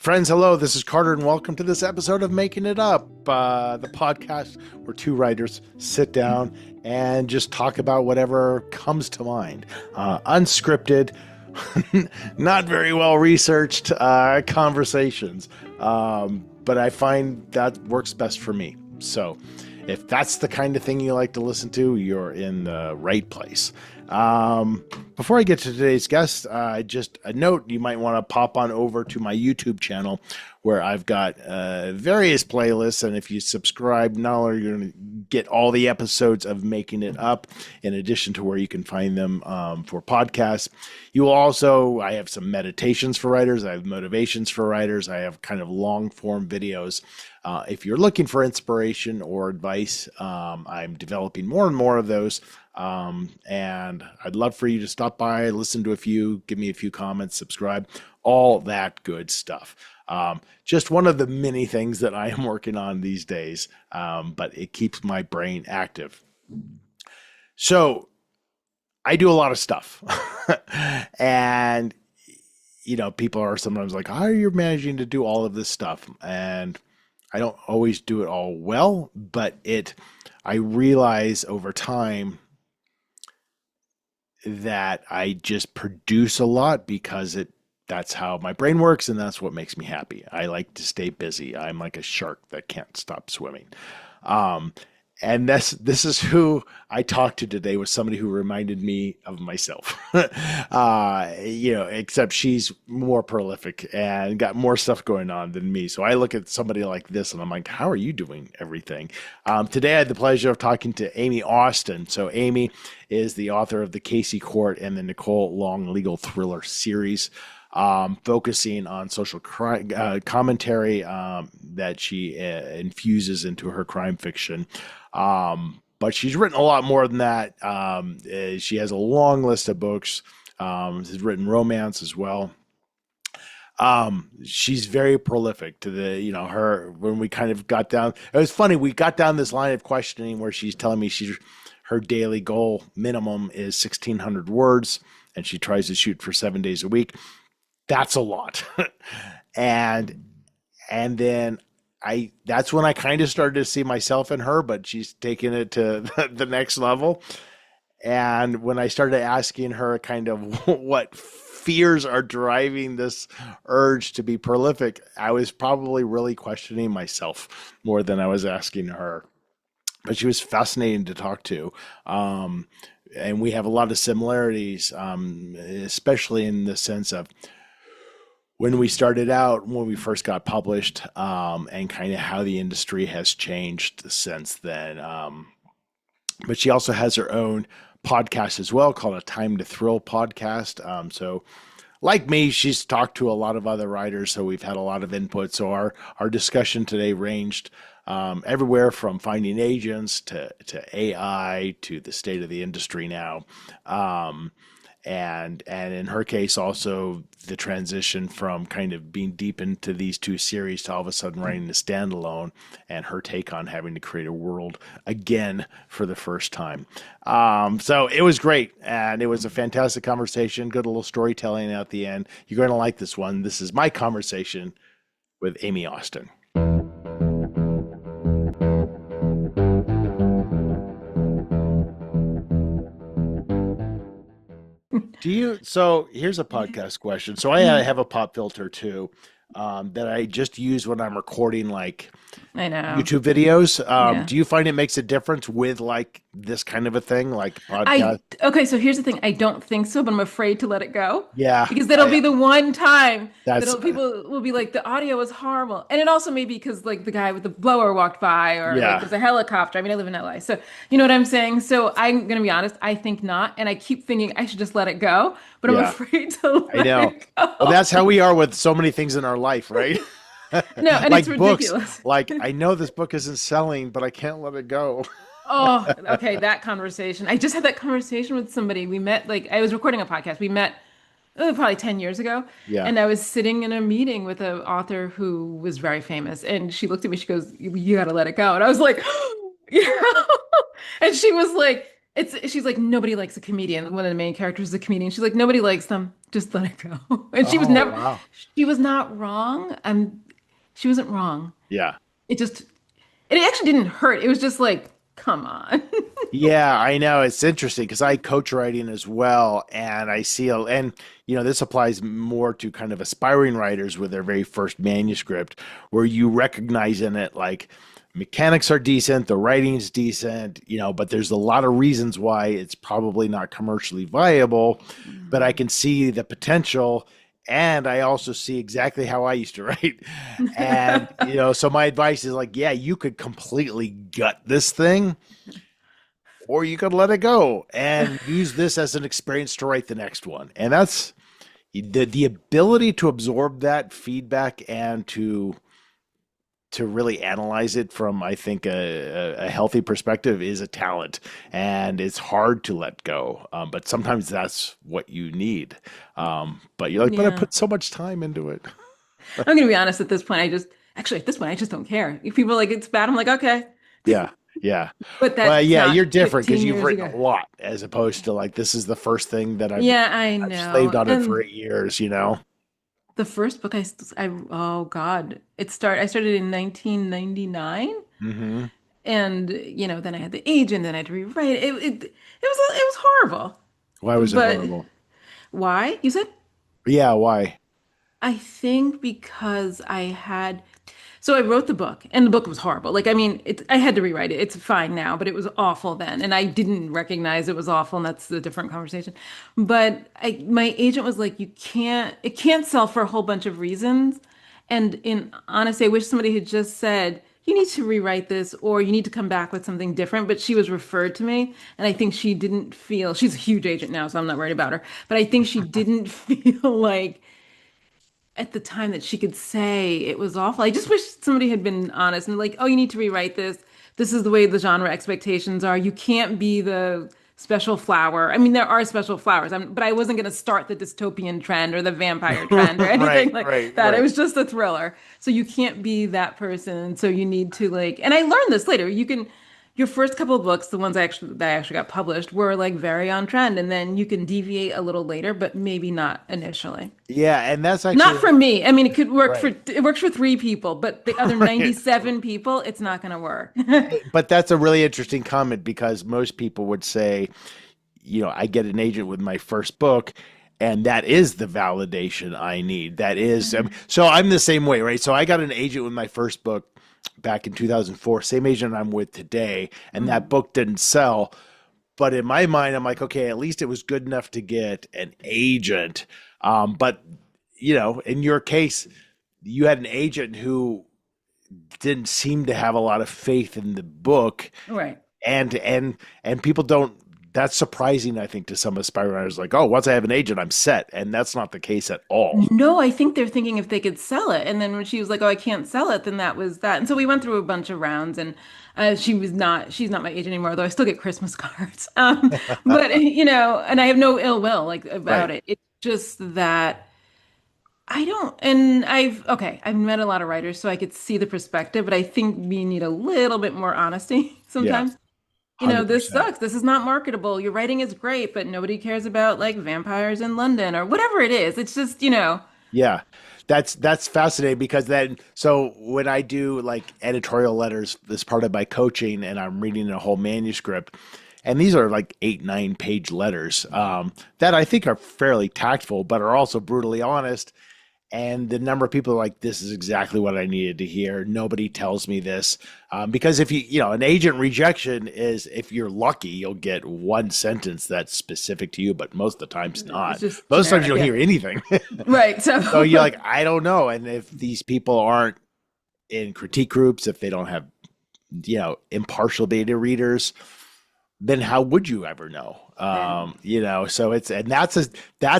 Friends, hello, this is Carter, and welcome to this episode of Making It Up, the podcast where two writers sit down and just talk about whatever comes to mind. Unscripted, not very well researched conversations, but I find that works best for me. So if that's the kind of thing you like to listen to, you're in the right place. Before I get to today's guest, just a note, you might want to pop on over to my YouTube channel where I've got various playlists. And if you subscribe, not only are you going to get all the episodes of Making It Up, in addition to where you can find them for podcasts, you will also, I have some meditations for writers. I have motivations for writers. I have kind of long form videos. If you're looking for inspiration or advice, I'm developing more and more of those. And I'd love for you to stop by, listen to a few, give me a few comments, subscribe, all that good stuff. Just one of the many things that I am working on these days, but it keeps my brain active. So I do a lot of stuff and, you know, people are sometimes like, how are you managing to do all of this stuff? And I don't always do it all well, but I realize over time that I just produce a lot because that's how my brain works, and that's what makes me happy. I like to stay busy. I'm like a shark that can't stop swimming. And this is who I talked to today, was somebody who reminded me of myself. Except she's more prolific and got more stuff going on than me. So I look at somebody like this and I'm like, how are you doing everything? Today I had the pleasure of talking to Aime Austin. So Aime is the author of the Casey Cort and the Nicole long legal thriller series, focusing on social commentary that she infuses into her crime fiction. But she's written a lot more than that. She has a long list of books. She's written romance as well. She's very prolific when we kind of got down, it was funny. We got down this line of questioning where she's telling me her daily goal minimum is 1,600 words, and she tries to shoot for 7 days a week. That's a lot. and then that's when I kind of started to see myself in her, but she's taken it to the next level. And when I started asking her kind of what fears are driving this urge to be prolific, I was probably really questioning myself more than I was asking her. But she was fascinating to talk to. And we have a lot of similarities, especially in the sense of when we started out, when we first got published, and kind of how the industry has changed since then. But she also has her own podcast as well called A Time to Thrill podcast. So like me, she's talked to a lot of other writers, so we've had a lot of input. So our discussion today ranged everywhere from finding agents to AI to the state of the industry now. And in her case, also the transition from kind of being deep into these two series to all of a sudden writing a standalone, and her take on having to create a world again for the first time. So it was great, and it was a fantastic conversation. Good little storytelling at the end. You're going to like this one. This is my conversation with Aime Austin. So here's a podcast question. So I have a pop filter too, that I just use when I'm recording I know. YouTube videos. Yeah. Do you find it makes a difference with like this kind of a thing, like podcast? Okay, so here's the thing. I don't think so, but I'm afraid to let it go. Yeah. Because that'll be the one time That's people will be like, the audio is horrible. And it also may be because like the guy with the blower walked by, or Yeah. like there's a helicopter. I mean, I live in LA. So you know what I'm saying? So I'm gonna be honest, I think not. And I keep thinking I should just let it go, but I'm Yeah. afraid to I know. let it go. Well, that's how we are with so many things in our life, right? No, and like it's ridiculous. Books. Like, I know this book isn't selling, but I can't let it go. Oh, okay. That conversation. I just had that conversation with somebody. We met, like, I was recording a podcast. We met probably 10 years ago. Yeah. And I was sitting in a meeting with an author who was very famous. And she looked at me, she goes, you got to let it go. And I was like, yeah. And she was like, she's like, nobody likes a comedian. One of the main characters is a comedian. She's like, nobody likes them. Just let it go. And Oh, wow. she was not wrong. She wasn't wrong. Yeah. It just, it actually didn't hurt. It was just like, come on. Yeah, I know. It's interesting because I coach writing as well, and I see, and this applies more to kind of aspiring writers with their very first manuscript, where you recognize in it like mechanics are decent, the writing's decent, but there's a lot of reasons why it's probably not commercially viable, but I can see the potential. And I also see exactly how I used to write. And, so my advice is like, yeah, you could completely gut this thing, or you could let it go and use this as an experience to write the next one. And that's the ability to absorb that feedback and to really analyze it from, I think, a healthy perspective is a talent, and it's hard to let go. But sometimes that's what you need. But you're like, but I Yeah. put so much time into it. I'm gonna be honest, at this point, at this point, I just don't care. If people are like it's bad, I'm like, okay. Yeah. Yeah. But Well, that's yeah, not you're different because 15 you've years written ago. a lot as opposed to like, this is the first thing that Yeah, I I've slaved know. on it for And 8 years. the first book oh God, I started in 1999, Hmm. and then I had the agent, then I had to rewrite it. It was horrible. Why was it But horrible? why? You said? Yeah, why? I think because so I wrote the book, and the book was horrible. Like, I mean, I had to rewrite it. It's fine now, but it was awful then, and I didn't recognize it was awful, and that's a different conversation. But my agent was like, it can't sell for a whole bunch of reasons. And in honesty, I wish somebody had just said, you need to rewrite this, or you need to come back with something different. But she was referred to me, and I think she didn't feel, she's a huge agent now, so I'm not worried about her. But I think she didn't feel like at the time that she could say it was awful. I just wish somebody had been honest and like, oh, you need to rewrite this. This is the way the genre expectations are. You can't be the special flower. I mean, there are special flowers, but I wasn't going to start the dystopian trend or the vampire trend or anything Right, like right, that. It right. was just a thriller. So you can't be that person. So you need to like, and I learned this later. Your first couple of books, the ones that actually got published, were like very on trend, and then you can deviate a little later, but maybe not initially. Yeah, and that's Not actually for me. I mean, right. it works for three people, but the other Right. 97 people, it's not going to work. But that's a really interesting comment because most people would say, I get an agent with my first book, and that is the validation I need. That is, so I'm the same way, right? So I got an agent with my first book back in 2004, same agent I'm with today, and that Mm. book didn't sell. But in my mind, I'm like, okay, at least it was good enough to get an agent. But in your case, you had an agent who didn't seem to have a lot of faith in the book, Right. and people don't. That's surprising, I think, to some aspiring writers. Like, oh, once I have an agent, I'm set, and that's not the case at all. No, I think they're thinking if they could sell it. And then when she was like, "Oh, I can't sell it," then that was that. And so we went through a bunch of rounds, and she's not my agent anymore, though I still get Christmas cards. But and I have no ill will like about Right. it. It's just that I don't, and I've met a lot of writers, so I could see the perspective, but I think we need a little bit more honesty Yeah. sometimes. This 100%. sucks. This is not marketable. Your writing is great, but nobody cares about like vampires in London or whatever it is. It's just, Yeah. That's fascinating because then so when I do like editorial letters as part of my coaching and I'm reading a whole manuscript, and these are like 8, 9 page letters that I think are fairly tactful, but are also brutally honest. And the number of people are like, this is exactly what I needed to hear. Nobody tells me this. Because if an agent rejection is, if you're lucky, you'll get one sentence that's specific to you, but most of the times it's not. just Most times you generic. don't Yeah. hear anything. Right. So So, you're like, I don't know. And if these people aren't in critique groups, if they don't have, impartial beta readers, then how would you ever know? yeah. So that's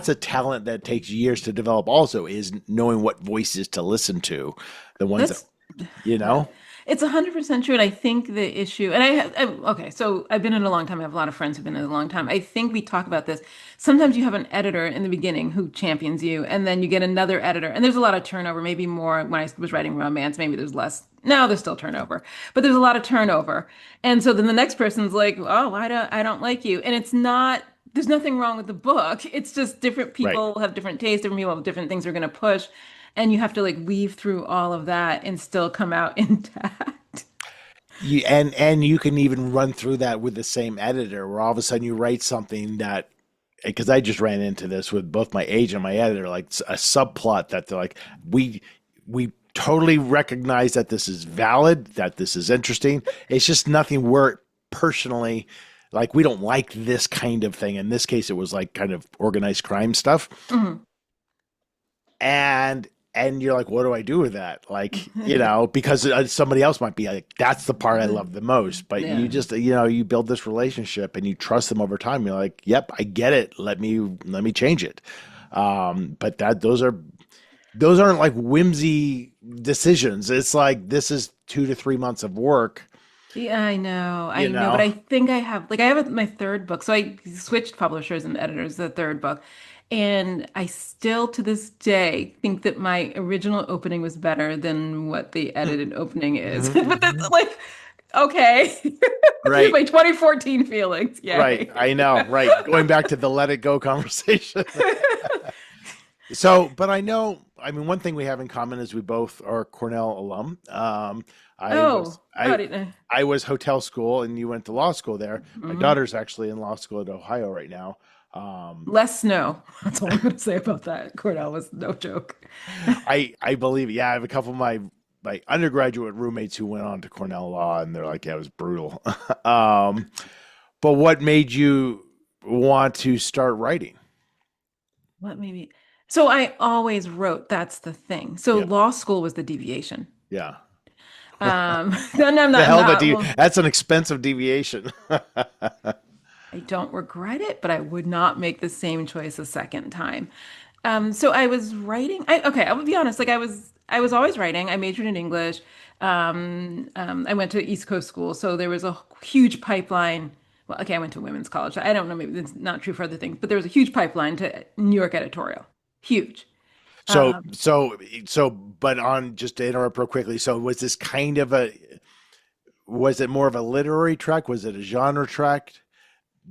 a talent that takes years to develop also is knowing what voices to listen to, the ones that, That's you know? It's 100% true. And I think the issue, and okay, so I've been in it a long time. I have a lot of friends who've been in it a long time. I think we talk about this. Sometimes you have an editor in the beginning who champions you, and then you get another editor. And there's a lot of turnover, maybe more when I was writing romance, maybe there's less. Now there's still turnover, but there's a lot of turnover. And so then the next person's like, oh, I don't like you. And it's not, there's nothing wrong with the book. It's just different Right. people have different tastes, different people have different things they're going to push. And you have to like weave through all of that and still come out intact. And you can even run through that with the same editor, where all of a sudden you write something that, because I just ran into this with both my agent and my editor, like a subplot that they're like, we totally recognize that this is valid, that this is interesting. It's just nothing we're personally like. We don't like this kind of thing. In this case, it was like kind of organized crime stuff, Mhm. and you're like, what do I do with that? Like, because somebody else might be like, that's the part I love the most. But Yeah. you just, you build this relationship and you trust them over time. You're like, yep, I get it. Let me change it. But those aren't like whimsy decisions. It's like, this is 2 to 3 months of work, Yeah, I you know, but know? I think I have my third book. So I switched publishers and editors, the third book. And I still to this day think that my original opening was better than what the edited opening is. But that's like, okay. Here's Right. my 2014 feelings. Right. Yay. I know. Right. Going back to the let it go conversation. So, but I mean, one thing we have in common is we both are Cornell alum. I was, Oh, how I, did I was hotel school and you went to law school there. My Mhm. daughter's actually in law school at Ohio right now. Um, Less snow. That's all I'm going to say about that. Cornell was no joke. I believe, yeah, I have a couple of my undergraduate roommates who went on to Cornell Law and they're like, yeah, it was brutal. Um, but what made you want to start writing? What maybe? So I always wrote. That's the thing. So Yeah. law school was the deviation. Yeah. Then I'm The not, hell that not, well, that's an expensive deviation. I don't regret it, but I would not make the same choice a second time. So I was writing. Okay, I will be honest. Like I was always writing. I majored in English. I went to East Coast school, so there was a huge pipeline. Well, okay, I went to women's college. I don't know. Maybe that's not true for other things, but there was a huge pipeline to New York editorial. Huge. So, but on just to interrupt real quickly. So, was it more of a literary track? Was it a genre track?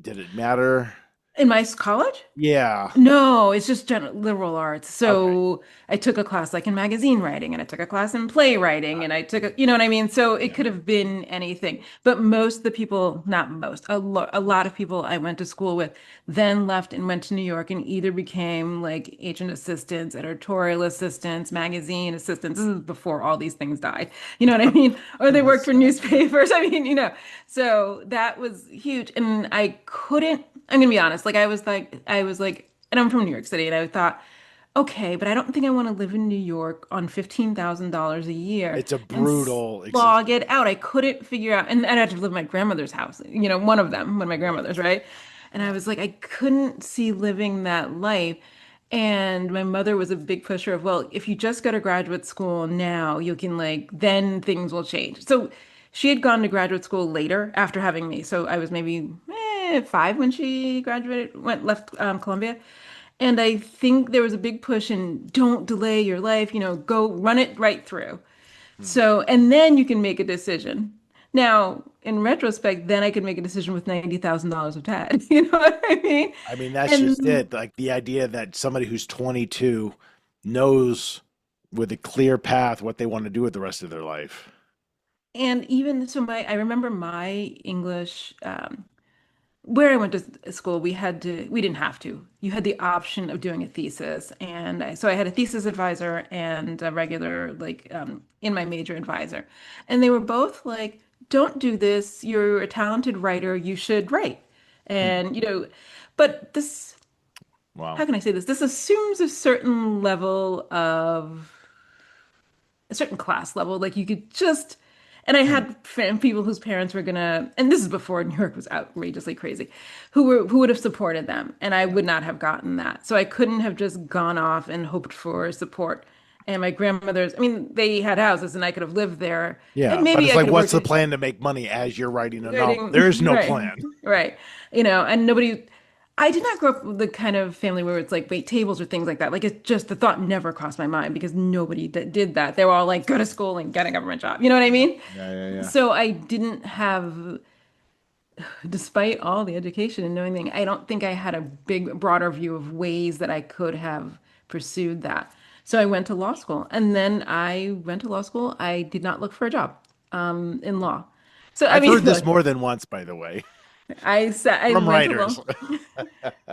Did it matter? In my college? Yeah. No, it's just liberal arts. Okay. So I took a class like in magazine writing and I took a class in playwriting and I took you know what I mean? So it Yeah. could have been anything. But most of the people, not most, a lot of people I went to school with then left and went to New York and either became like agent assistants, editorial assistants, magazine assistants. This is before all these things died. You know what I mean? Or they worked for newspapers. I mean, so that was huge. And I couldn't, I'm gonna be honest, I was like, and I'm from New York City, and I thought, okay, but I don't think I want to live in New York on $15,000 a year It's a and brutal slog existence. it out. I couldn't figure out, and I had to live in my grandmother's house, one of my Right. grandmothers, right? And I was like, I couldn't see living that life. And my mother was a big pusher of, well, if you just go to graduate school now, you can like, then things will change. So she had gone to graduate school later after having me. So I was maybe 5 when she graduated, left Columbia. And I think there was a big push in don't delay your life, go run it right through. Hmm. So, and then you can make a decision. Now, in retrospect, then I could make a decision with $90,000 of debt. You know what I mean? I mean, that's just And it. Like the idea that somebody who's 22 knows with a clear path what they want to do with the rest of their life. and even so, I remember my English where I went to school, we didn't have to. You had the option of doing a thesis. And so I had a thesis advisor and a regular, like, in my major advisor. And they were both like, don't do this. You're a talented writer. You should write. Hmm. And, but Wow. how can I say this? This assumes a certain level of a certain class level. Like you could just, and I Hmm. had people whose parents were gonna, and this is before New York was outrageously crazy, who would have supported them, and I Yeah. would not have gotten that. So I couldn't have just gone off and hoped for support. And my grandmother's, I mean, they had houses and I could have lived there. And Yeah, but maybe it's I like, could have what's worked the it plan to make money as you're writing a novel? writing. There is no Right. plan. Right. And nobody, I did not grow up with the kind of family where it's like wait tables or things like that. Like it's just the thought never crossed my mind because nobody did that. They were all like, go to school and get a government job. You know what I Yeah, mean? yeah, yeah, yeah. So I didn't have, despite all the education and knowing things, I don't think I had a big, broader view of ways that I could have pursued that. So I went to law school, and then I went to law school. I did not look for a job in law. So I I've mean, heard this look, more than once, by the way, I from went to writers.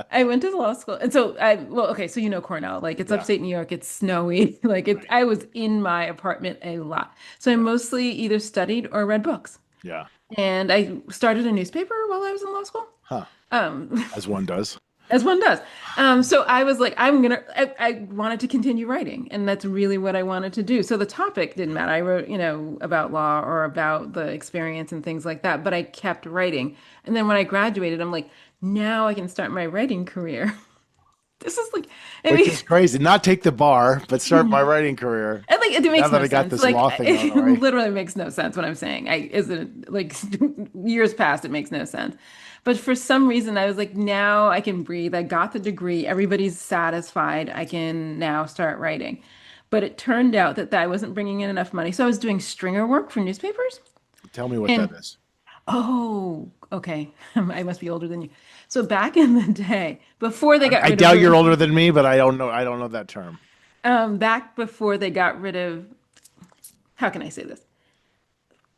I went to law school, and so well, okay, so you know Cornell, like it's Yeah, upstate New York, it's snowy, like it. right. I was in my apartment a lot, so I Yeah, mostly either studied or read books. yeah. And I started a newspaper while I was in law school. Huh. Um, As one does. as one does. So I was like, I wanted to continue writing, and that's really what I wanted to do. So the topic didn't matter. I wrote, about law or about the experience and things like that, but I kept writing. And then when I graduated, I'm like, now I can start my writing career. This is like, I Which mean, is crazy. Not take the bar, but start my writing career. and like it Now makes that no I got sense. this Like law thing out of it the way. literally makes no sense what I'm saying. I isn't like years past it makes no sense. But for some reason I was like now I can breathe. I got the degree. Everybody's satisfied. I can now start writing. But it turned out that I wasn't bringing in enough money. So I was doing stringer work for newspapers. Tell me what that And is. oh, okay. I must be older than you. So back in the day, before they got I rid of doubt you're older than me, but I don't know. I don't know that term. back before they got rid of, how can I say this?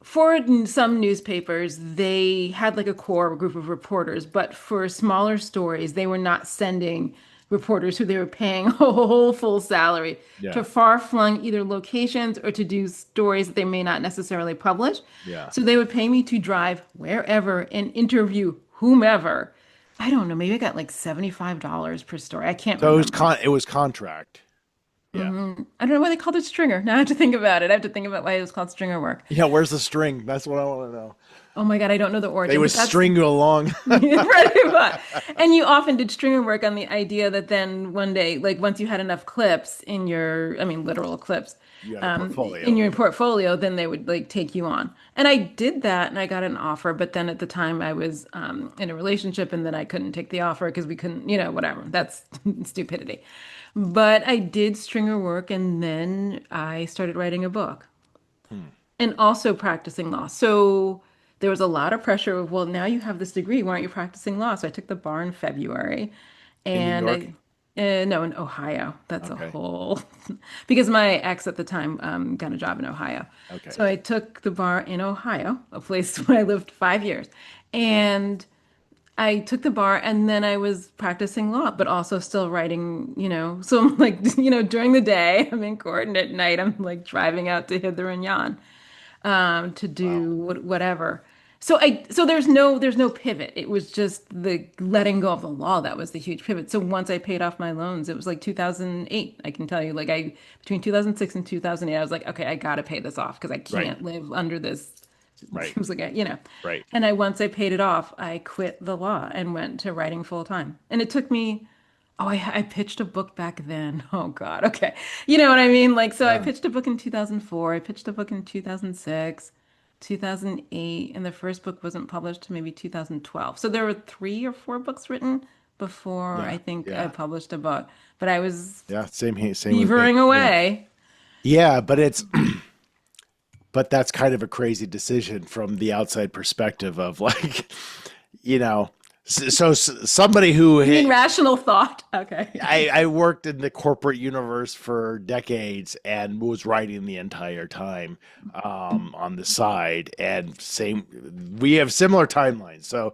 For some newspapers, they had like a core group of reporters, but for smaller stories, they were not sending reporters who they were paying a whole full salary to Yeah, far-flung either locations or to do stories that they may not necessarily publish. yeah. So they would pay me to drive wherever and interview whomever. I don't know, maybe I got like $75 per story. I can't So remember. it was contract. Yeah. I don't know why they called it stringer. Now I have to think about it. I have to think about why it was called stringer work. Yeah, where's the string? That's what I want to know. Oh my God, I don't know the They origin, would but that's string you along. pretty much. And you often did stringer work on the idea that then one day, like once you had enough clips in your, I mean, literal clips, You had a in portfolio. your portfolio, then they would like take you on. And I did that and I got an offer, but then at the time I was in a relationship and then I couldn't take the offer because we couldn't, whatever. That's stupidity. But I did stringer work and then I started writing a book Hmm. and also practicing law. So there was a lot of pressure of, well, now you have this degree, why aren't you practicing law? So I took the bar in February In New and York? no, in Ohio. That's a Okay. whole, because my ex at the time got a job in Ohio. Okay. So I took the bar in Ohio, a place where I lived 5 years. And I took the bar and then I was practicing law, but also still writing, So I'm like, during the day I'm in court and at night I'm like driving out to hither and yon to Wow. do whatever. So there's no pivot. It was just the letting go of the law that was the huge pivot. So once I paid off my loans, it was like 2008. I can tell you, like I between 2006 and 2008, I was like, okay, I gotta pay this off because I Right. can't live under this. Right. It was like, Right. and once I paid it off, I quit the law and went to writing full time. And it took me, oh, I pitched a book back then. Oh God, okay. You know what I mean? Like, so I Yeah. pitched a book in 2004. I pitched a book in 2006, 2008, and the first book wasn't published to maybe 2012. So there were 3 or 4 books written before Yeah. I think I Yeah. published a book. But I was Yeah. Same here. Same with me. beavering Yeah. away. Yeah, but but that's kind of a crazy decision from the outside perspective of like, you know, somebody who You mean rational thought? Okay. I worked in the corporate universe for decades and was writing the entire time on the side. And we have similar timelines. So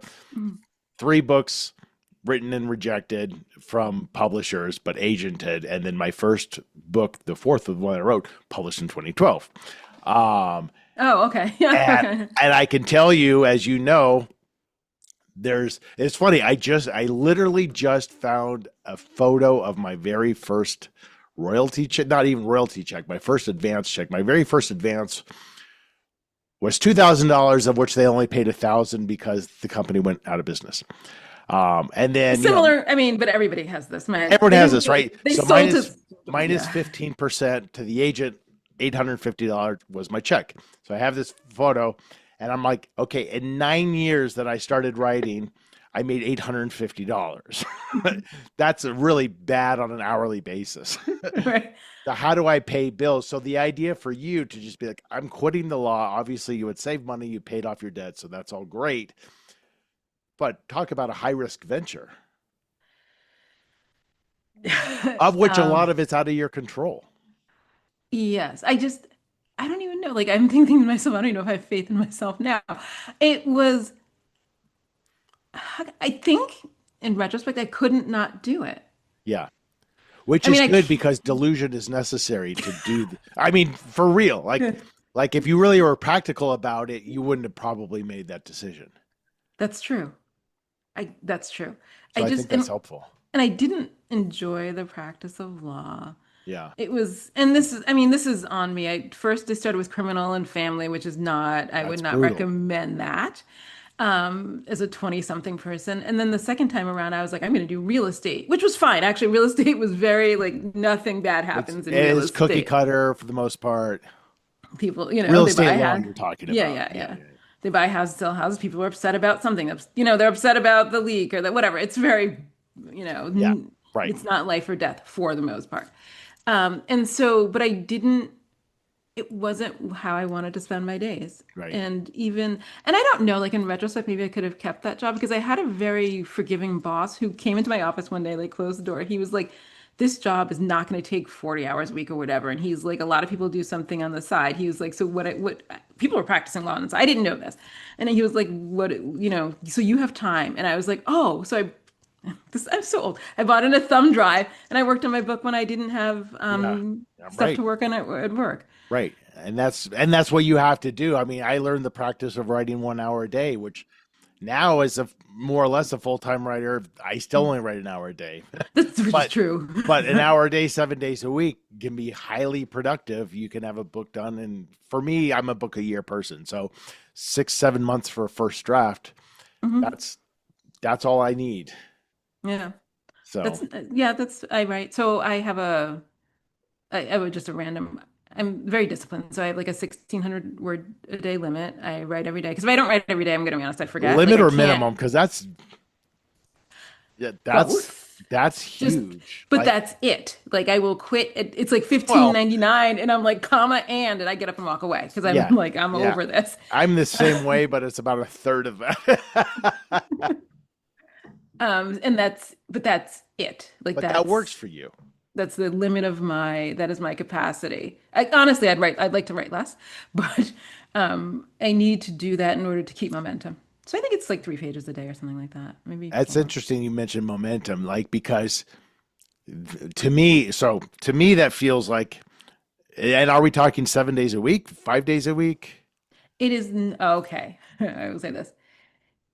3 books written and rejected from publishers, but agented. And then my first book, the fourth of the one I wrote, published in 2012. Um, Oh, okay. Yeah. and, Okay. and I can tell you, as you know, it's funny. I literally just found a photo of my very first royalty check, not even royalty check, my first advance check. My very first advance was $2,000, of which they only paid 1,000 because the company went out of business. And then, Similar, I mean, but everybody has this, man. everyone They has didn't this, right? they So mine sold is, to minus Yeah. 15% to the agent, $850 was my check. So I have this photo and I'm like, okay, in 9 years that I started writing, I made $850. That's really bad on an hourly basis. Right. So how do I pay bills? So the idea for you to just be like, I'm quitting the law. Obviously, you would save money. You paid off your debt. So that's all great. But talk about a high risk venture, of which a lot Um, of it's out of your control. yes, I don't even know. Like, I'm thinking to myself, I don't even know if I have faith in myself now. It was, I think in retrospect, I couldn't not do it. Yeah. Which I mean, is I good can't, because delusion is necessary to do. I mean, for real, like if you really were practical about it, you wouldn't have probably made that decision. that's true. That's true. So I think that's And helpful. I didn't enjoy the practice of law. Yeah. It was, and this is, I mean, this is on me. I started with criminal and family, which is not, I would That's not brutal. recommend that as a 20 something person. And then the second time around, I was like, I'm going to do real estate, which was fine. Actually, real estate was very like nothing bad happens It in real is cookie estate. cutter for the most part. People, Real they buy estate a law house. you're talking Yeah, about. yeah, Yeah, yeah. yeah, They buy houses, sell houses. People are upset about something. They're upset about the leak or that whatever. It's very, you know, yeah. n- Right, it's not life or death for the most part. And so, but I didn't, it wasn't how I wanted to spend my days. right. And I don't know, like in retrospect, maybe I could have kept that job because I had a very forgiving boss who came into my office one day, like closed the door. He was like, this job is not going to take 40 hours a week or whatever. And he's like, a lot of people do something on the side. He was like, so what people are practicing law on the side. I didn't know this. And he was like, so you have time. And I was like, oh, I'm so old. I bought in a thumb drive and I worked on my book when I didn't have Yeah, yeah, stuff to right, work on at work. right. And that's what you have to do. I mean, I learned the practice of writing 1 hour a day, which now as a more or less a full-time writer, I still only write an hour a day. That's which is but true. but an hour a day, 7 days a week can be highly productive. You can have a book done. And for me, I'm a book a year person. So 6, 7 months for a first draft, Hmm. that's that's all I need. Yeah. So That's I write. So I would just a random, I'm very disciplined. So I have like a 1,600 word a day limit. I write every day. Because if I don't write every day, I'm going to be honest, I forget. Like limit I or can't minimum, because that's yeah, both. that's Just, huge. but that's it. Like I will quit. It's like Well, 15.99 and I'm like, comma, and I get up and walk away because I'm yeah, like, I'm yeah. over this. I'm the same way, but it's about a third of that. And that's it. Like But that works for you. that's the limit of that is my capacity. Honestly, I'd like to write less, but I need to do that in order to keep momentum. So I think it's like 3 pages a day or something like that, maybe That's four. interesting you mentioned momentum, like because to me that feels like, and are we talking 7 days a week, 5 days a week? It is okay. I will say this.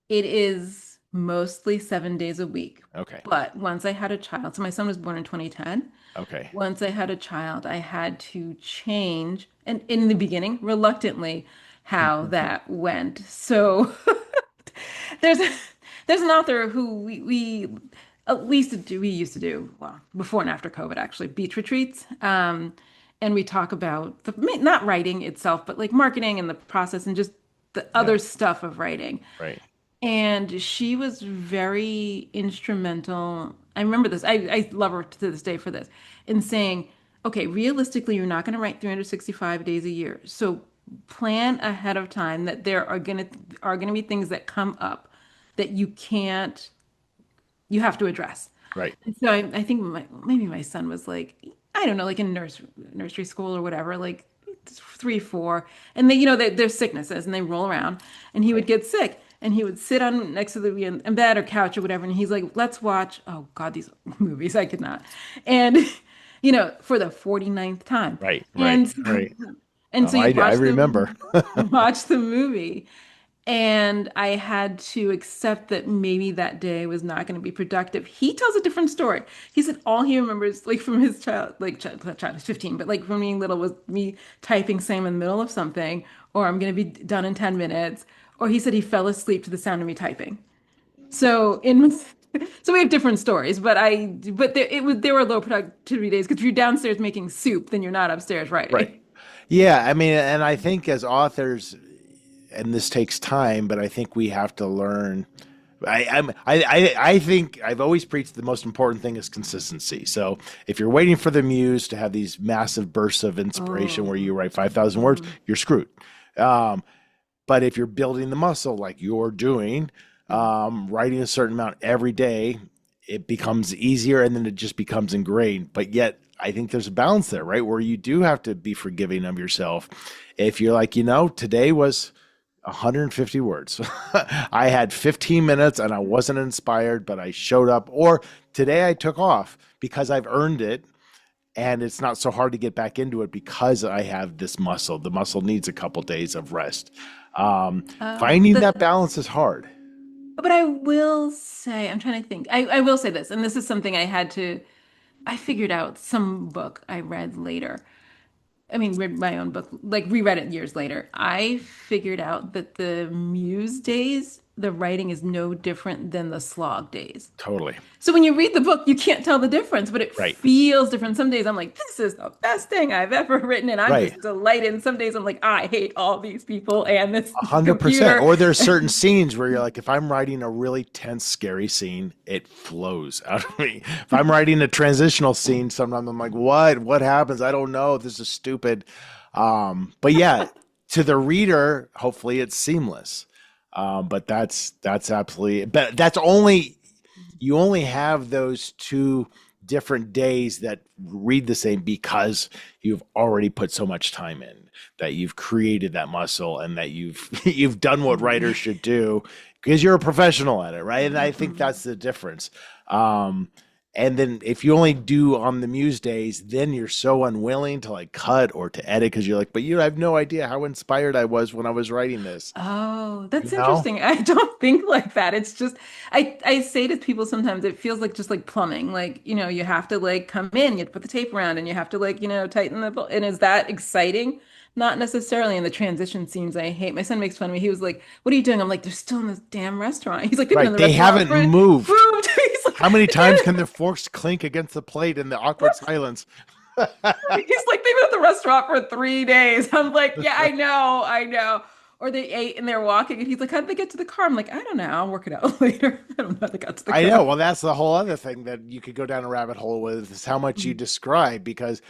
It is mostly 7 days a week. Okay. But once I had a child, so my son was born in 2010. Okay. Once I had a child, I had to change, and in the beginning, reluctantly, how that went. So there's there's an author who we at least we used to do, well, before and after COVID actually, beach retreats. And we talk about not writing itself, but like marketing and the process and just the Yeah. other stuff of writing. Right. And she was very instrumental. I remember this. I love her to this day for this, in saying, okay, realistically, you're not going to write 365 days a year. So plan ahead of time that there are gonna be things that come up that you have to address. Right. And so I think maybe my son was like, I don't know, like in nursery school or whatever, like 3, 4, and there's sicknesses and they roll around, and he would Right. get sick, and he would sit on next to the in bed or couch or whatever, and he's like, let's watch. Oh God, these movies I could not, and for the 49th time, Right. Right. and Right. and Oh, so I you'd I watch remember. watch the movie. And I had to accept that maybe that day was not going to be productive. He tells a different story. He said all he remembers, like from his child is 15, but like from being little, was me typing, say I'm in the middle of something, or I'm going to be done in 10 minutes. Or he said he fell asleep to the sound of me typing. So in So we have different stories, but there were low productivity days because if you're downstairs making soup, then you're not upstairs Right. writing. Yeah, I mean, and I think as authors, and this takes time, but I think we have to learn. I think I've always preached the most important thing is consistency. So if you're waiting for the muse to have these massive bursts of inspiration where Oh, you write 5,000 words, you're screwed. Um, but if you're building the muscle like you're doing, writing a certain amount every day, it becomes easier and then it just becomes ingrained. But yet, I think there's a balance there, right? Where you do have to be forgiving of yourself. If you're like, today was 150 words. I had 15 minutes and I wasn't inspired, but I showed up. Or today I took off because I've earned it and it's not so hard to get back into it because I have this muscle. The muscle needs a couple days of rest. Finding the that balance is hard. But I will say, I'm trying to think. I will say this, and this is something I figured out some book I read later. I mean, read my own book, like reread it years later. I figured out that the muse days, the writing is no different than the slog days. Totally. So when you read the book, you can't tell the difference, but it Right. feels different. Some days I'm like, this is the best thing I've ever written, and I'm Right. just delighted. And some days I'm like, I hate all these people and this 100%. computer. Or there's certain scenes where you're like, if I'm writing a really tense, scary scene, it flows out of me. If I'm writing a transitional scene, sometimes I'm like, what? What happens? I don't know. This is stupid. But yeah, to the reader, hopefully it's seamless. But that's absolutely, but that's only, you only have those two different days that read the same because you've already put so much time in, that you've created that muscle and that you've you've done what writers should do because you're a professional at it, right? And I think that's the difference. And then if you only do on the muse days, then you're so unwilling to like cut or to edit because you're like, but you have no idea how inspired I was when I was writing this. Oh, You that's know? interesting. I don't think like that. It's just I say to people sometimes it feels like just like plumbing. Like, you have to like come in, you have to put the tape around and you have to like, tighten the bolt. And is that exciting? Not necessarily in the transition scenes. I hate. My son makes fun of me. He was like, "What are you doing?" I'm like, "They're still in this damn restaurant." He's like, "They've been in Right. the They restaurant haven't for moved. moved." He's How many times like, can the forks clink against the plate in the awkward silence? He's like, they've been at the restaurant for 3 days. I'm like, yeah, I know, I know. Or they ate and they're walking, and he's like, how'd they get to the car? I'm like, I don't know. I'll work it out later. I don't know how they got to the I know. car. Well, that's the whole other thing that you could go down a rabbit hole with is how much you describe because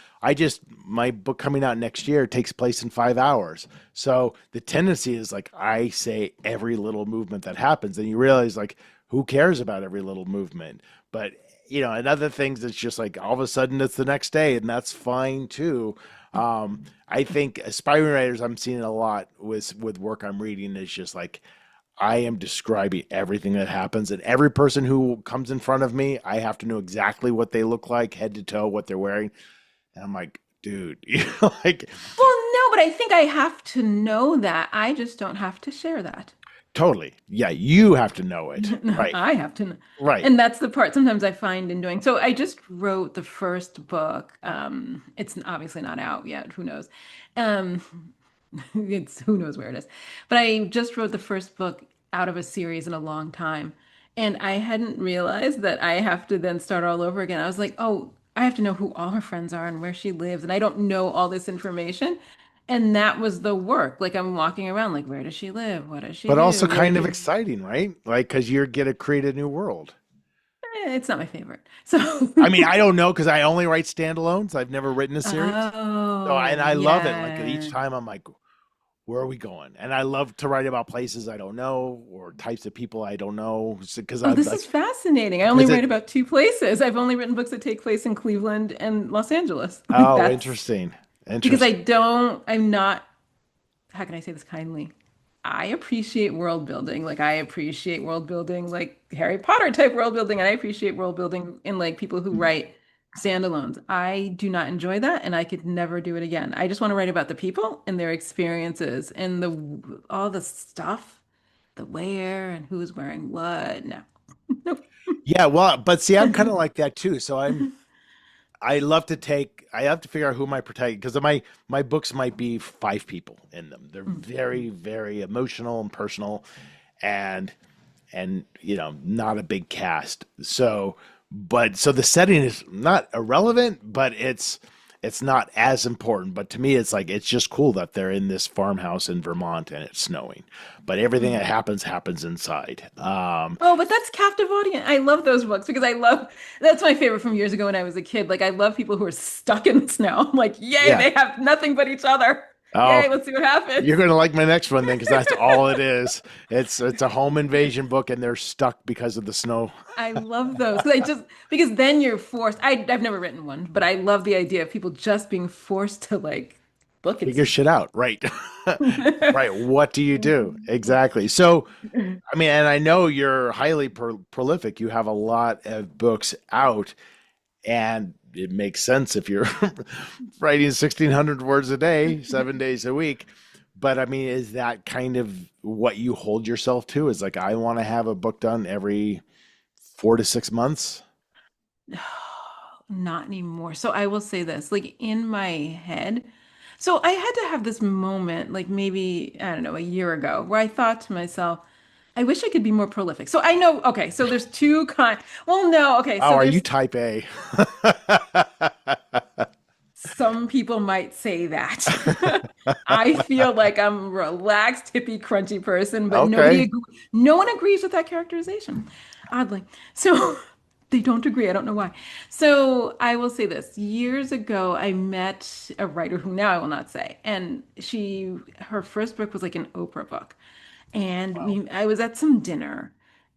my book coming out next year takes place in 5 hours. So the tendency is like, I say every little movement that happens, and you realize like, who cares about every little movement? But, and other things, it's just like all of a sudden it's the next day, and that's fine too. I think aspiring writers, I'm seeing a lot with work I'm reading is just like, I am describing everything that happens, and every person who comes in front of me, I have to know exactly what they look like, head to toe, what they're wearing. And I'm like, dude, like Well, no, but I think I have to know that. I just don't have to share that. totally. Yeah, you have to know it. Right. I have to know. Right. And that's the part sometimes I find in doing. So I just wrote the first book. It's obviously not out yet. Who knows? Um, it's who knows where it is. But I just wrote the first book out of a series in a long time. And I hadn't realized that I have to then start all over again. I was like, oh, I have to know who all her friends are and where she lives. And I don't know all this information. And that was the work. Like I'm walking around, like, where does she live? What does she But also do? kind of exciting, right? Like, because you're going to create a new world. It's not my favorite. So, I mean, I don't know because I only write standalones. I've never written a series. So, and oh, I love it. Like each yeah. time I'm like, where are we going? And I love to write about places I don't know or types of people I don't know because Oh, I'm this is like, fascinating. I only is write it? about two places. I've only written books that take place in Cleveland and Los Angeles. Oh, That's interesting. because Interesting. I'm not, how can I say this kindly? I appreciate world building. Like I appreciate world building, like Harry Potter type world building, and I appreciate world building in like people who write standalones. I do not enjoy that, and I could never do it again. I just want to write about the people and their experiences and the all the stuff, the where and who's wearing what. No, nope. Yeah, well, but see, I'm kind of like that too. So I love to take, I have to figure out who my protagonist, because my books might be 5 people in them. They're very, very emotional and personal. And and not a big cast. So the setting is not irrelevant, but it's not as important. But to me, it's like it's just cool that they're in this farmhouse in Vermont and it's snowing, but everything that happens inside. Oh, but that's captive audience. I love those books because that's my favorite from years ago when I was a kid. Like I love people who are stuck in the snow. I'm like, yay, Yeah. they have nothing but each other. Oh, Yay, let's see what happens. you're gonna like my next one then, because that's all it is. It's a home invasion book, and they're stuck because of the snow. I love those because then you're forced. I've never written one, but I love the idea of people just being forced to like look and Figure see. shit out, right? Right. What do you do exactly? So, I mean, and I know you're highly prolific. You have a lot of books out, and it makes sense if you're writing 1,600 words a day, 7 days a week. But I mean, is that kind of what you hold yourself to? Is like, I want to have a book done every 4 to 6 months? Not anymore. So I will say this, like in my head. So I had to have this moment, like maybe, I don't know, a year ago, where I thought to myself, I wish I could be more prolific. So I know, okay, so there's two kind. Well, no, okay, Oh, so are you there's type A? some people might say that. I feel like I'm a relaxed, hippie, crunchy person, but Okay. no one agrees with that characterization, oddly. So they don't agree. I don't know why. So I will say this. Years ago, I met a writer who now I will not say, and her first book was like an Oprah book. And Wow. I was at some dinner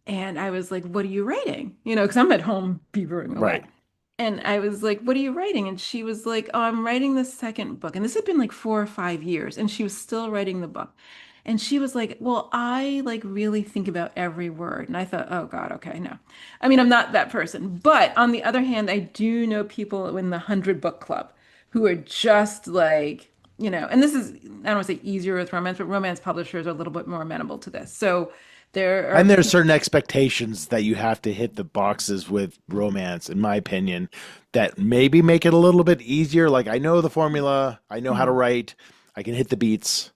and I was like, what are you writing? Because I'm at home beavering away. Right. And I was like, what are you writing? And she was like, oh, I'm writing the second book. And this had been like 4 or 5 years, and she was still writing the book. And she was like, well, I like really think about every word. And I thought, oh God, okay, no. I mean, I'm not that person. But on the other hand, I do know people in the 100 book club who are just like, and this is, I don't want to say easier with romance, but romance publishers are a little bit more amenable to this. So there are And there's people. certain expectations that you have to hit the boxes with romance, in my opinion, that maybe make it a little bit easier. Like, I know the formula, I know how to Mhm. write, I can hit the beats,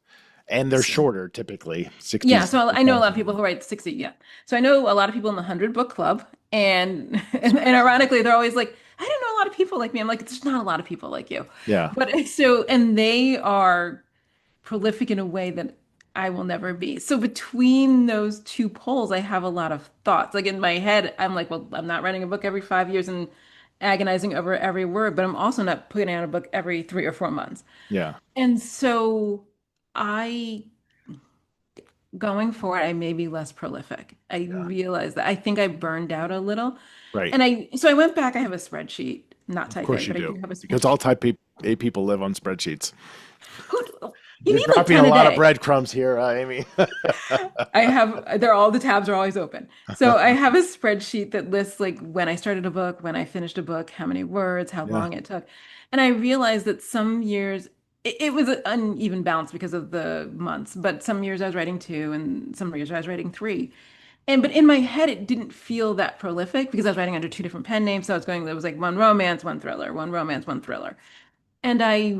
and they're shorter typically, 60, Yeah, so I know a 65. lot of people who write 60, yeah. So I know a lot of people in the 100 book club and, and ironically they're always like, I don't know a lot of people like me. I'm like, there's not a lot of people like you. Yeah. But so and they are prolific in a way that I will never be. So between those two poles, I have a lot of thoughts. Like in my head, I'm like, well, I'm not writing a book every 5 years and agonizing over every word, but I'm also not putting out a book every 3 or 4 months. Yeah. And so I going forward, I may be less prolific. I Yeah. realize that I think I burned out a little. Right. And I went back, I have a spreadsheet, not Of type A, course you but I do do. have a Because all spreadsheet. A people live on spreadsheets. Who, you You're need like dropping a 10 a lot of day. breadcrumbs here, Amy. They're all the tabs are always open. So I have a spreadsheet that lists like when I started a book, when I finished a book, how many words, how Yeah. long it took. And I realized that some years it was an uneven balance because of the months, but some years I was writing two and some years I was writing three. But in my head it didn't feel that prolific because I was writing under two different pen names. So I was going, there was like one romance, one thriller, one romance, one thriller. And I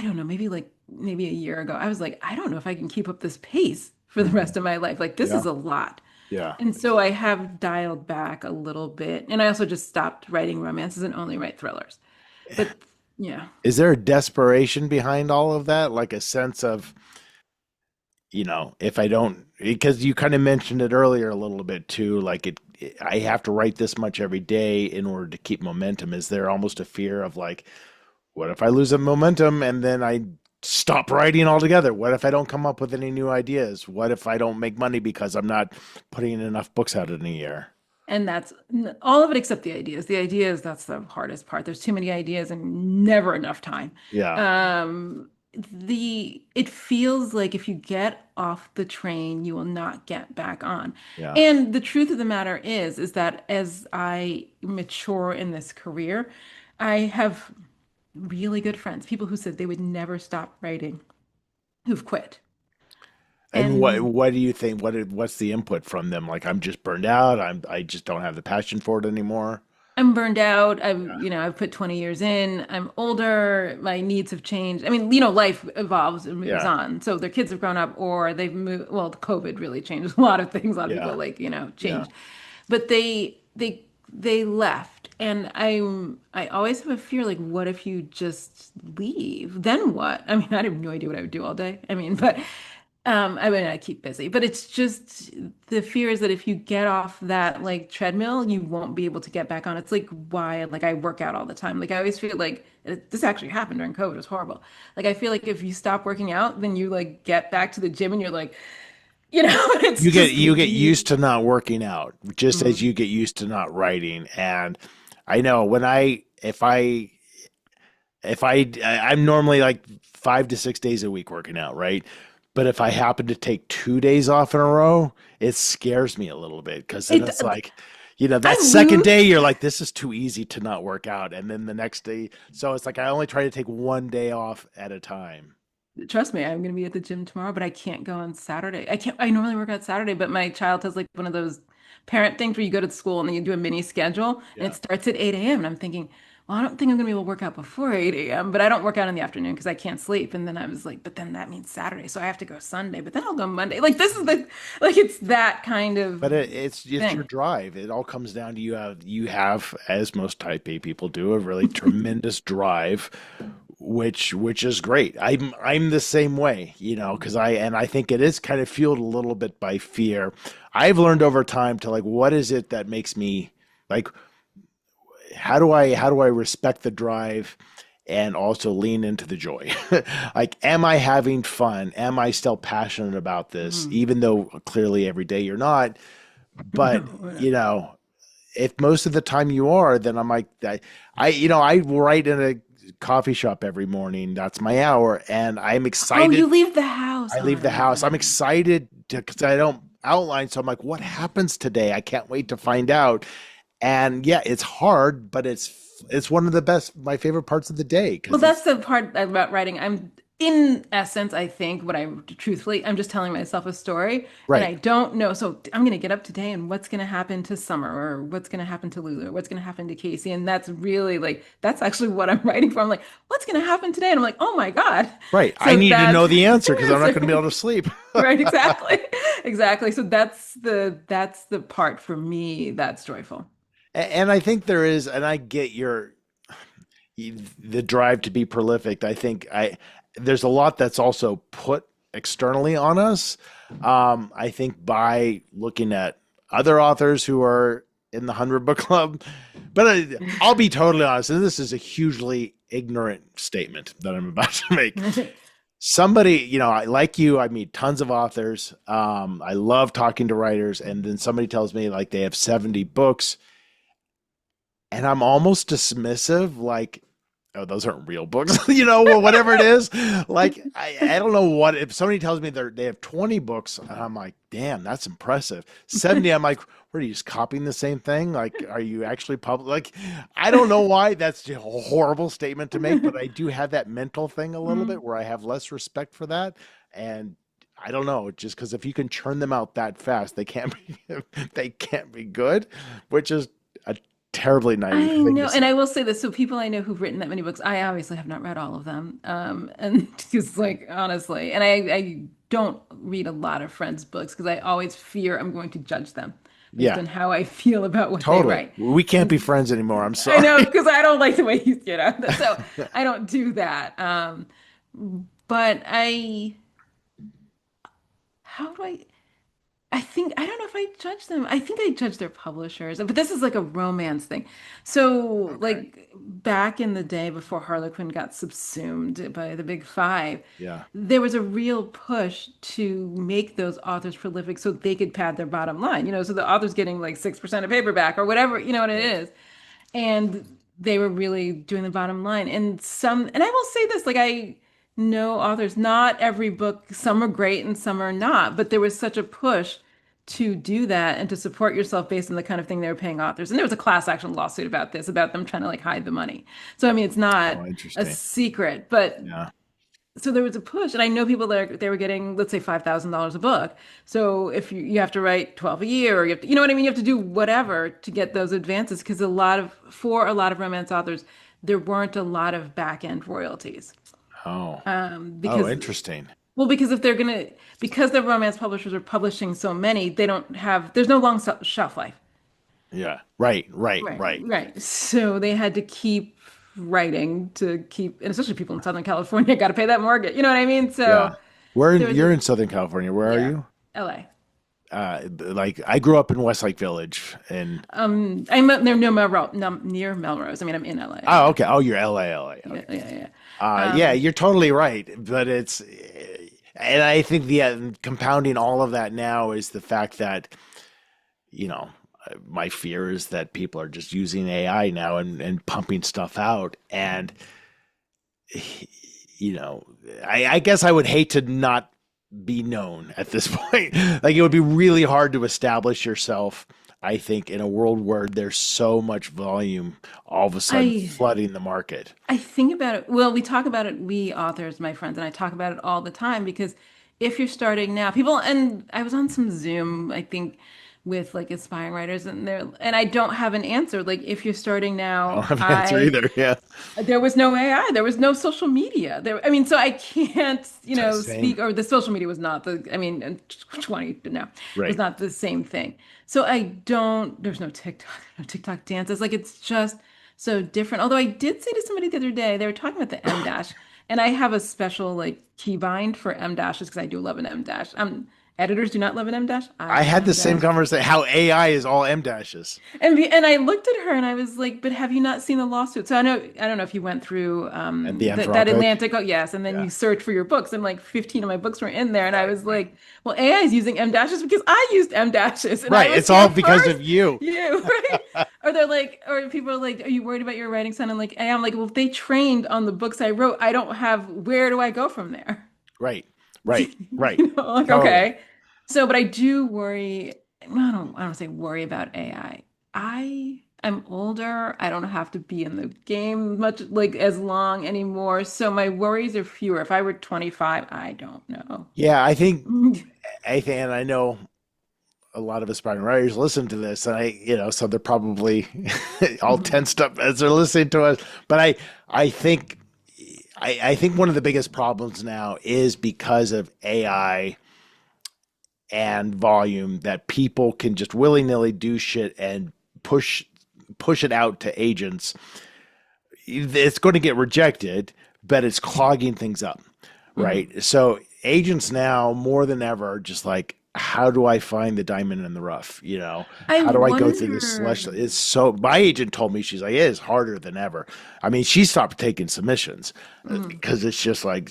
don't know, maybe a year ago, I was like, I don't know if I can keep up this pace for the rest Mhm. of my life. Like this Yeah. is a lot. Yeah. And so I have dialed back a little bit. And I also just stopped writing romances and only write thrillers. But yeah. Is there a desperation behind all of that? Like a sense of, if I don't, because you kind of mentioned it earlier a little bit too, like I have to write this much every day in order to keep momentum. Is there almost a fear of like, what if I lose the momentum and then I stop writing altogether? What if I don't come up with any new ideas? What if I don't make money because I'm not putting enough books out in a year? And that's all of it except the ideas. The ideas, that's the hardest part. There's too many ideas and never enough time. Yeah. It feels like if you get off the train, you will not get back on. Yeah. And the truth of the matter is that as I mature in this career, I have really good friends, people who said they would never stop writing, who've quit. And what And what do you think? What's the input from them? Like, I'm just burned out. I just don't have the passion for it anymore. I'm burned out. Yeah. I've put 20 years in. I'm older. My needs have changed. I mean, life evolves and moves Yeah. on. So their kids have grown up or they've moved. Well, COVID really changed a lot of things. A lot of people Yeah. Yeah. changed. But they left. And I always have a fear like, what if you just leave? Then what? I mean, I have no idea what I would do all day. I mean, but I mean, I keep busy, but it's just the fear is that if you get off that like treadmill, you won't be able to get back on. It's like why like I work out all the time. Like I always feel like this actually happened during COVID. It was horrible. Like I feel like if you stop working out, then you like get back to the gym and you're like, it's just You get weird. used to not working out, just as Mhm. you get used to not writing. And I know when I'm normally like 5 to 6 days a week working out, right? But if I happen to take 2 days off in a row, it scares me a little bit because then It, it's like, I that second lose. day you're like, this is too easy to not work out, and then the next day, so it's like I only try to take one day off at a time. Trust me, I'm going to be at the gym tomorrow, but I can't go on Saturday. I can't, I normally work out Saturday, but my child has like one of those parent things where you go to school and then you do a mini schedule and it Yeah. starts at 8 a.m. And I'm thinking, well, I don't think I'm going to be able to work out before 8 a.m., but I don't work out in the afternoon because I can't sleep. And then I was like, but then that means Saturday. So I have to go Sunday, but then I'll go Monday. Like this is like it's that kind of But it's your thing. drive. It all comes down to you have, as most type A people do, a really tremendous drive, which is great. I'm the same way, because I think it is kind of fueled a little bit by fear. I've learned over time to like, what is it that makes me like, how do I respect the drive and also lean into the joy? Like, am I having fun? Am I still passionate about this, Mhm. even though clearly every day you're not? But No, you know, if most of the time you are, then I'm like, I write in a coffee shop every morning. That's my hour, and I'm oh, you excited. leave the house. I Oh, leave I the love house. I'm that. excited because I don't outline. So I'm like, what happens today? I can't wait to find out. And yeah, it's hard, but it's one of the best, my favorite parts of the day Well, because that's it's the part about writing. I'm, in essence, I think what I truthfully, I'm just telling myself a story and right. I don't know. So I'm going to get up today and what's going to happen to Summer or what's going to happen to Lulu or what's going to happen to Casey. And that's really like, that's actually what I'm writing for. I'm like, what's going to happen today? And I'm like, oh my God. Right. I So need to that's know the answer the because I'm not going to be answer. able to sleep. Right, exactly. Exactly. So that's the part for me that's joyful. And I think there is, and I get the drive to be prolific. I think I there's a lot that's also put externally on us. I think by looking at other authors who are in the 100 book club, but I'll be totally honest, and this is a hugely ignorant statement that I'm about to make. Somebody, I like you, I meet tons of authors. I love talking to writers, and then somebody tells me like they have 70 books, and I'm almost dismissive, like, oh, those aren't real books, well, whatever it is. Like, I don't know what, if somebody tells me they have 20 books, and I'm like, damn, that's impressive. 70, I'm like, what are you just copying the same thing? Like, are you actually public? Like, I don't know why that's just a horrible statement to make, but I do have that mental thing a little Mhm. bit where I have less respect for that. And I don't know, just because if you can churn them out that fast, they can't be they can't be good, which is a terribly naive I thing to know, and say. I will say this. So people I know who've written that many books, I obviously have not read all of them. And just like honestly, and I don't read a lot of friends' books because I always fear I'm going to judge them based Yeah, on how I feel about what they totally. write. We can't And be friends anymore. I'm I sorry. know because I don't like the way so I don't do that. But how do I think I don't know if I judge them. I think I judge their publishers, but this is like a romance thing. So, Okay. like back in the day before Harlequin got subsumed by the big five, Yeah. there was a real push to make those authors prolific so they could pad their bottom line. So the author's getting like 6% of paperback or whatever, you know what it Right. is. And they were really doing the bottom line. And I will say this, like I know authors, not every book, some are great and some are not, but there was such a push to do that and to support yourself based on the kind of thing they were paying authors. And there was a class action lawsuit about this, about them trying to like hide the money. So I mean, it's not Oh, a interesting. secret, but Yeah. so there was a push, and I know people that they were getting, let's say, $5,000 a book. So if you have to write 12 a year, or you have to, you know what I mean? You have to do whatever to get those advances because for a lot of romance authors, there weren't a lot of back end royalties. Oh. Oh, Because, interesting. well, because if they're gonna, because the romance publishers are publishing so many, there's no long shelf life. Yeah. Right, right, Right, right. right. So they had to keep writing to keep, and especially people in Southern California got to pay that mortgage. You know what I mean? Yeah. So there was You're a, in Southern California. Where are yeah, you? LA. Like I grew up in Westlake Village and I'm near Melrose, no, near Melrose. I mean, I'm in LA. oh, Yeah, okay. Oh, you're LA. yeah, Okay. yeah, yeah. Yeah, you're totally right. But and I think the compounding all of that now is the fact that, you know, my fear is that people are just using AI now and pumping stuff out. And, you know, I guess I would hate to not be known at this point. Like it would be really hard to establish yourself. I think in a world where there's so much volume all of a sudden I flooding the market. I think about it. Well, we talk about it, we authors, my friends, and I talk about it all the time because if you're starting now, people, and I was on some Zoom, I think, with like aspiring writers, and I don't have an answer. Like, if you're starting I don't now, have an answer either. Yeah. there was no AI, there was no social media. I mean, so I can't, Same. speak, or the social media was not I mean, 20, no, was Right. not the same thing. So there's no TikTok, no TikTok dances. Like, it's just so different. Although I did say to somebody the other day, they were talking about the M dash, and I have a special like keybind for M dashes because I do love an M dash. Editors do not love an M dash. I I love an had the M same dash. conversation. How AI is all M dashes. And I looked at her and I was like, "But have you not seen the lawsuit?" So I don't know if you went through And the that Anthropic. Atlantic. Oh yes, and then Yeah. you search for your books, and like 15 of my books were in there, and I Right. was Right. like, "Well, AI is using M dashes because I used M dashes, and I Right. was It's all here because first." of you. You right? Or they're like, or people are like, "Are you worried about your writing son?" And like, I am like, "Well, if they trained on the books I wrote, I don't have. Where do I go from there?" Right. Right. Right. Like, Totally. okay. So, but I do worry. I don't say worry about AI. I'm older. I don't have to be in the game much like as long anymore. So my worries are fewer. If I were 25, I don't know. Yeah, and I know a lot of aspiring writers listen to this, and so they're probably all tensed up as they're listening to us. But I think, I think one of the biggest problems now is because of AI and volume that people can just willy nilly do shit and push push it out to agents. It's going to get rejected, but it's clogging things up, Mhm. right? So agents now more than ever are just like, how do I find the diamond in the rough? I How do I go through this wonder. slush? It's so, my agent told me, she's like, it is harder than ever. I mean, she stopped taking submissions Mhm. because it's just like,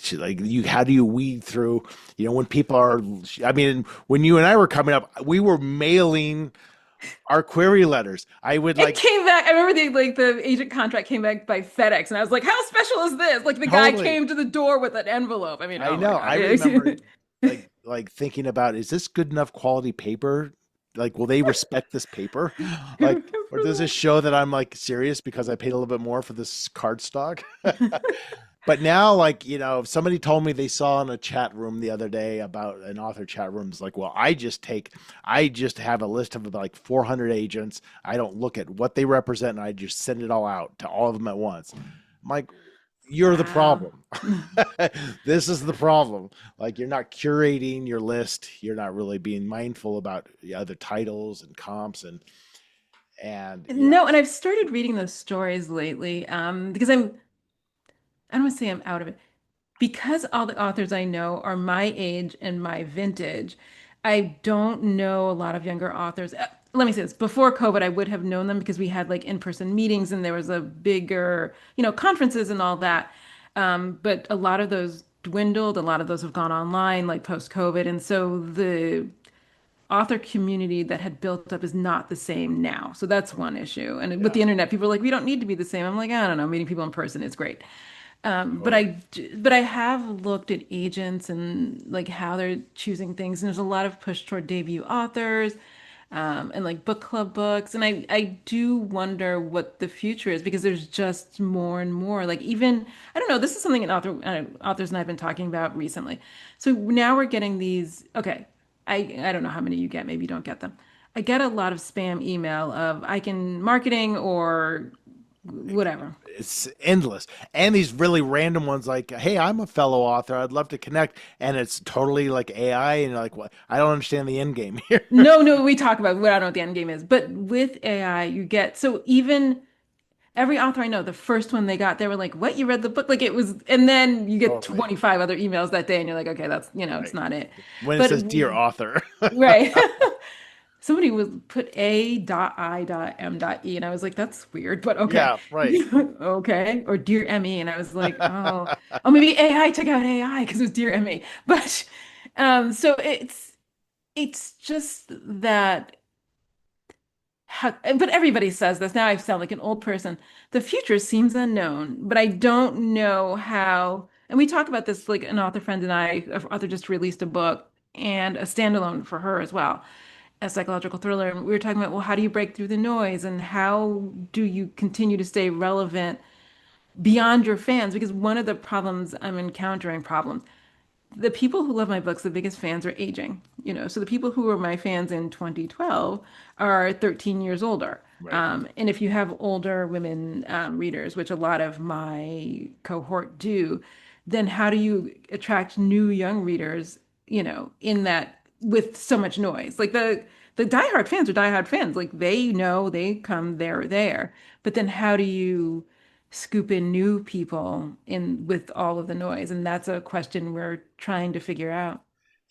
how do you weed through, when people are, I mean, when you and I were coming up, we were mailing our query letters. I would It like, came back. I remember the agent contract came back by FedEx, and I was like, "How special is this?" Like the guy totally. came to the door with an envelope. I mean, I oh my know. God. I remember like thinking about, is this good enough quality paper? Like, will they respect this paper? I Like, remember or does this show that I'm like serious because I paid a little bit more for this card stock? that. But now, like, if somebody told me they saw in a chat room the other day about an author chat room, it's like, well, I just have a list of about like 400 agents. I don't look at what they represent, and I just send it all out to all of them at once. I'm like, you're the Wow. problem. This is the problem. Like, you're not curating your list. You're not really being mindful about the other titles and comps and No, and I've started reading those stories lately, because I don't want to say I'm out of it. Because all the authors I know are my age and my vintage, I don't know a lot of younger authors. Let me say this. Before COVID, I would have known them because we had like in-person meetings and there was a bigger, conferences and all that. But a lot of those dwindled. A lot of those have gone online, like post-COVID. And so the author community that had built up is not the same now. So that's one issue. And with yeah, the internet, people are like, we don't need to be the same. I'm like, I don't know. Meeting people in person is great. But totally. I have looked at agents and like how they're choosing things, and there's a lot of push toward debut authors. and like book club books. And I do wonder what the future is because there's just more and more. Like even, I don't know, this is something authors and I have been talking about recently. So now we're getting these, okay, I don't know how many you get, maybe you don't get them. I get a lot of spam email of I can marketing or whatever. It's endless. And these really random ones like, hey, I'm a fellow author. I'd love to connect. And it's totally like AI. And you're like, what? I don't understand the end game here. No, no, we talk about what I don't know what the end game is, but with AI, you get so even every author I know, the first one they got, they were like, "What? You read the book?" Like it was, and then you get Totally. 25 other emails that day, and you're like, "Okay, that's it's Right. not it." When it But says dear author. right, somebody would put A.I.M.E, and I was like, "That's weird," but okay, Yeah, right. okay, or dear Me, and I was like, "Oh, maybe AI took out AI because it was dear Me," but so it's just that. But everybody says this. Now I sound like an old person. The future seems unknown, but I don't know how. And we talk about this, like an author friend and I, an author just released a book and a standalone for her as well, a psychological thriller. And we were talking about, well, how do you break through the noise and how do you continue to stay relevant beyond your fans? Because one of the problems I'm encountering, problems, the people who love my books, the biggest fans are aging, So the people who were my fans in 2012 are 13 years older. Right. And if you have older women readers, which a lot of my cohort do, then how do you attract new young readers, in that with so much noise? Like the diehard fans are diehard fans. Like they know they come, they're there. But then how do you scoop in new people in with all of the noise? And that's a question we're trying to figure out.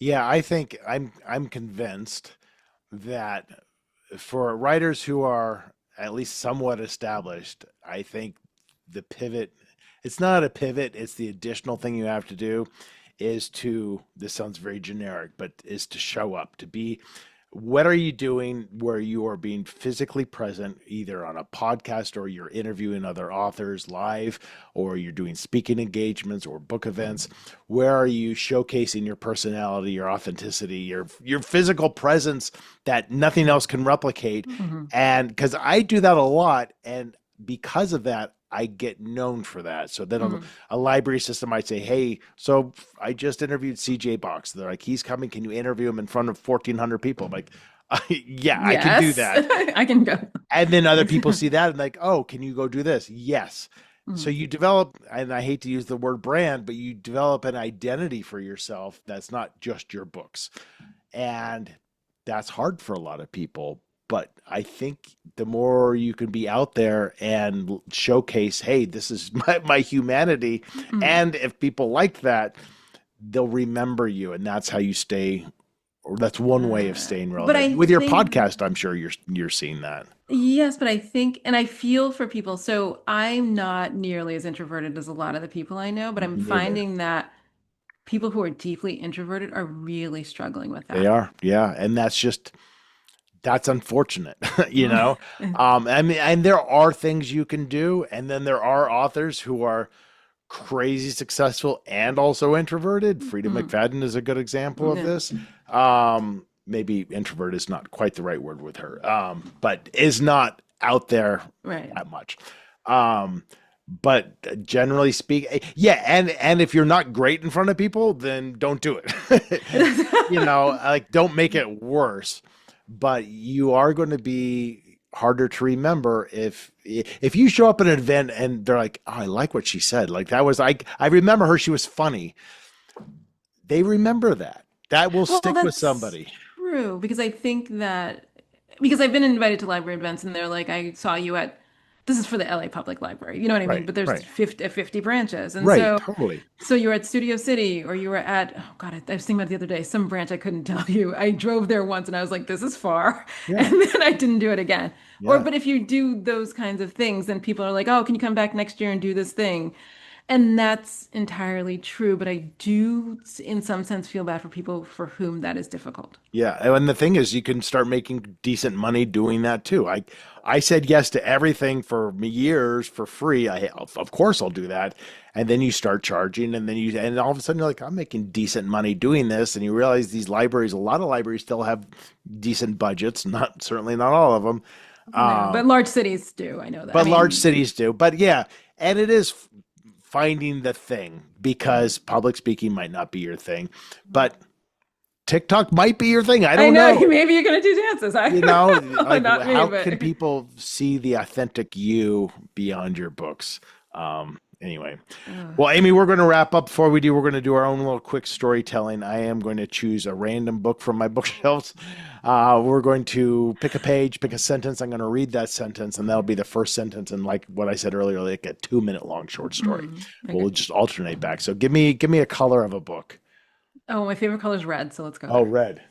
Yeah, I think I'm convinced that for writers who are at least somewhat established, I think the pivot, it's not a pivot, it's the additional thing you have to do is to, this sounds very generic, but is to show up, to be, what are you doing where you are being physically present, either on a podcast or you're interviewing other authors live, or you're doing speaking engagements or book events? Where are you showcasing your personality, your authenticity, your physical presence that nothing else can replicate? Mhm. And because I do that a lot, and because of that, I get known for that. So then Mhm. a library system might say, hey, so I just interviewed CJ Box. They're like, he's coming. Can you interview him in front of 1,400 people? I'm like, yeah, I can do Yes, that. I can go. And then other people see that and like, oh, can you go do this? Yes. So Mhm. you develop, and I hate to use the word brand, but you develop an identity for yourself that's not just your books. And that's hard for a lot of people. But I think the more you can be out there and showcase, hey, this is my humanity. Mhm. And if people like that, they'll remember you. And that's how you stay, or that's one way of staying But relevant. I With your think podcast, I'm sure you're seeing that. yes, but I think, and I feel for people. So I'm not nearly as introverted as a lot of the people I know, but I'm Me neither. finding that people who are deeply introverted are really struggling with They that. are. Yeah. And that's unfortunate, you know. I mean, and there are things you can do, and then there are authors who are crazy successful and also introverted. Frida Mhm. McFadden is a good example of Yeah, this. Maybe introvert is not quite the right word with her, but is not out there right. that much. Um, but generally speaking, yeah, and if you're not great in front of people, then don't do it. You know, like don't make it worse. But you are going to be harder to remember if you show up at an event and they're like, oh, I like what she said. Like that was I remember her. She was funny. They remember that. That will Well, stick with that's somebody. true because I think that because I've been invited to library events and they're like, I saw you at this is for the LA Public Library, you know what I mean? Right. But there's Right. 50 branches. And Right. so Totally. you were at Studio City or you were at oh God, I was thinking about the other day, some branch I couldn't tell you. I drove there once and I was like, this is far. Yeah. And then I didn't do it again. Or Yeah. but if you do those kinds of things, then people are like, oh, can you come back next year and do this thing? And that's entirely true, but I do, in some sense, feel bad for people for whom that is difficult. Yeah, and the thing is, you can start making decent money doing that too. I said yes to everything for years for free. Of course I'll do that, and then you start charging, and all of a sudden you're like, I'm making decent money doing this, and you realize these libraries, a lot of libraries still have decent budgets. Not certainly not all of them, No, but large cities do. I know that. I but large mean, cities do. But yeah, and it is finding the thing because public speaking might not be your thing, but TikTok might be your thing. I I don't know know. maybe you're going to do dances. I You know, don't know. like Not me, how but can people see the authentic you beyond your books? Anyway, uh, well, Amy, we're going to wrap up. Before we do, we're going to do our own little quick storytelling. I am going to choose a random book from my bookshelves. We're going to pick a page, pick a sentence. I'm going to read that sentence, and that'll be the first sentence. And like what I said earlier, like a 2 minute long short story. okay. We'll just alternate back. So give me a color of a book. Oh, my favorite color is red, so let's go Oh, there. red.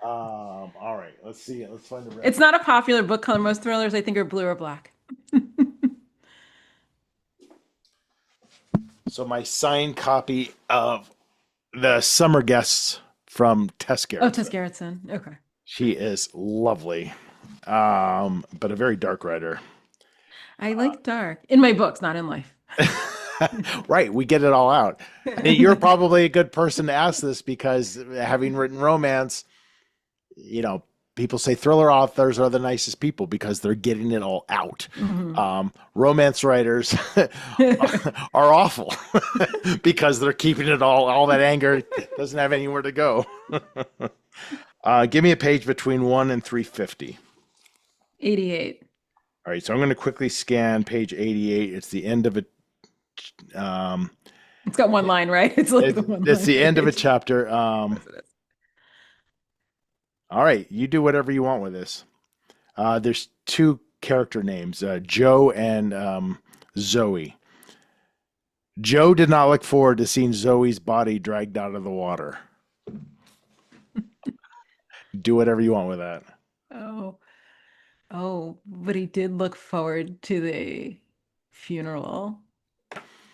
All right. Let's see. Let's find the red. It's not a popular book color. Most thrillers, I think, are blue or black. So my signed copy of The Summer Guests from Tess Oh, Tess Gerritson. Gerritson. Okay. She is lovely, but a very dark writer. I like dark in my books, not in life. Right, we get it all out. You're probably a good person to ask this because having written romance, you know, people say thriller authors are the nicest people because they're getting it all out. Mhm. Romance writers are awful because they're keeping it all that anger doesn't have anywhere to go. Give me a page between 1 and 350. 88. All right, so I'm going to quickly scan page 88. It's the end of a um, It's got one line, right? It's like the one it's line the end of a page. chapter. Of course it is. All right, you do whatever you want with this. There's two character names, Joe and Zoe. Joe did not look forward to seeing Zoe's body dragged out of the water. Do whatever you want with that. Oh, oh, but he did look forward to the funeral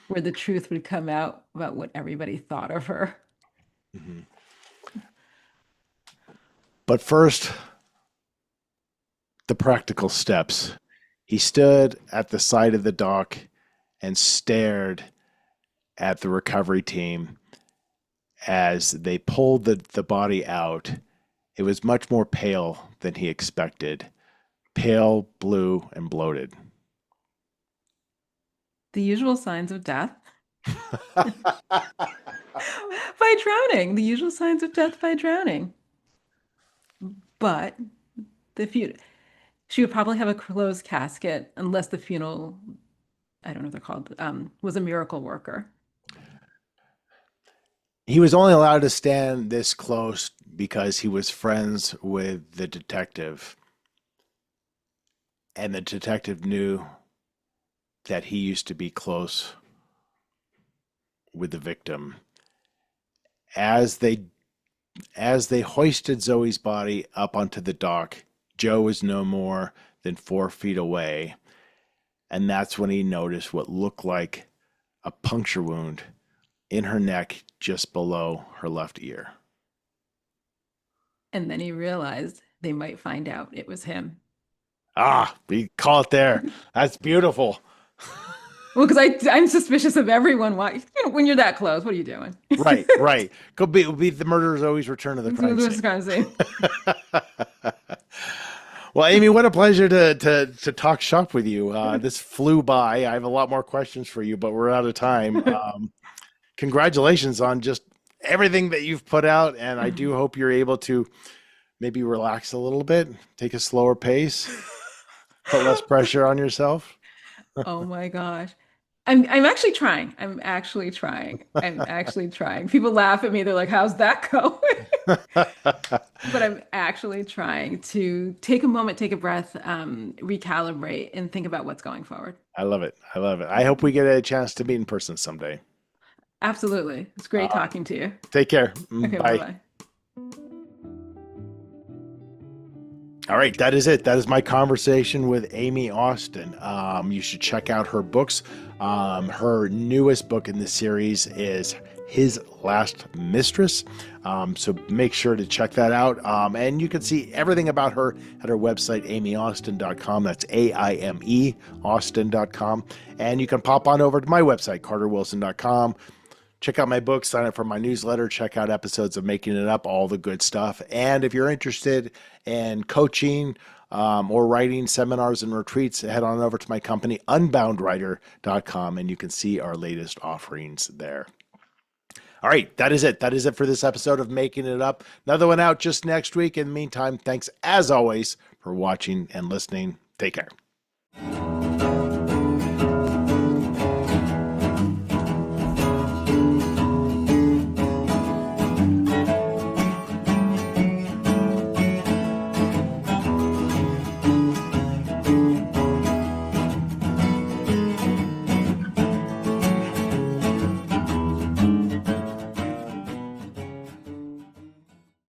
where the truth would come out about what everybody thought of her. Mhm. But first, the practical steps. He stood at the side of the dock and stared at the recovery team as they pulled the body out. It was much more pale than he expected. Pale, blue, and bloated. The usual signs of death by drowning. The usual signs of death by drowning. But the funeral, she would probably have a closed casket unless the funeral, I don't know what they're called, was a miracle worker. He was only allowed to stand this close because he was friends with the detective, and the detective knew that he used to be close with the victim. As they hoisted Zoe's body up onto the dock, Joe was no more than 4 feet away, and that's when he noticed what looked like a puncture wound in her neck just below her left ear. And then he realized they might find out it was him. Ah, we call it there. That's beautiful. Well, because I'm suspicious of everyone. Why, when you're that close, what are you doing? Right, right. It'll be the murderers always return to the crime This scene. is kind of saying. Well, Amy, what a pleasure to talk shop with you. This flew by. I have a lot more questions for you, but we're out of time. Congratulations on just everything that you've put out, and I do hope you're able to maybe relax a little bit, take a slower pace, put less pressure on yourself. Oh my gosh. I'm actually trying. I'm actually trying. I'm actually trying. People laugh at me. They're like, "How's that going?" But I'm actually trying to take a moment, take a breath, recalibrate, and think about what's going forward. I love it. I love it. I hope we get a chance to meet in person someday. Absolutely. It's great Uh, talking to you. Take care. Okay, Bye. bye-bye. All right, that is it. That is my conversation with Aime Austin. You should check out her books. Her newest book in the series is His Last Mistress. So make sure to check that out. And you can see everything about her at her website, aimeaustin.com. That's AIME Austin.com. And you can pop on over to my website, carterwilson.com. Check out my book, sign up for my newsletter, check out episodes of Making It Up, all the good stuff. And if you're interested in coaching or writing seminars and retreats, head on over to my company, unboundwriter.com, and you can see our latest offerings there. All right, that is it. That is it for this episode of Making It Up. Another one out just next week. In the meantime, thanks as always for watching and listening. Take care.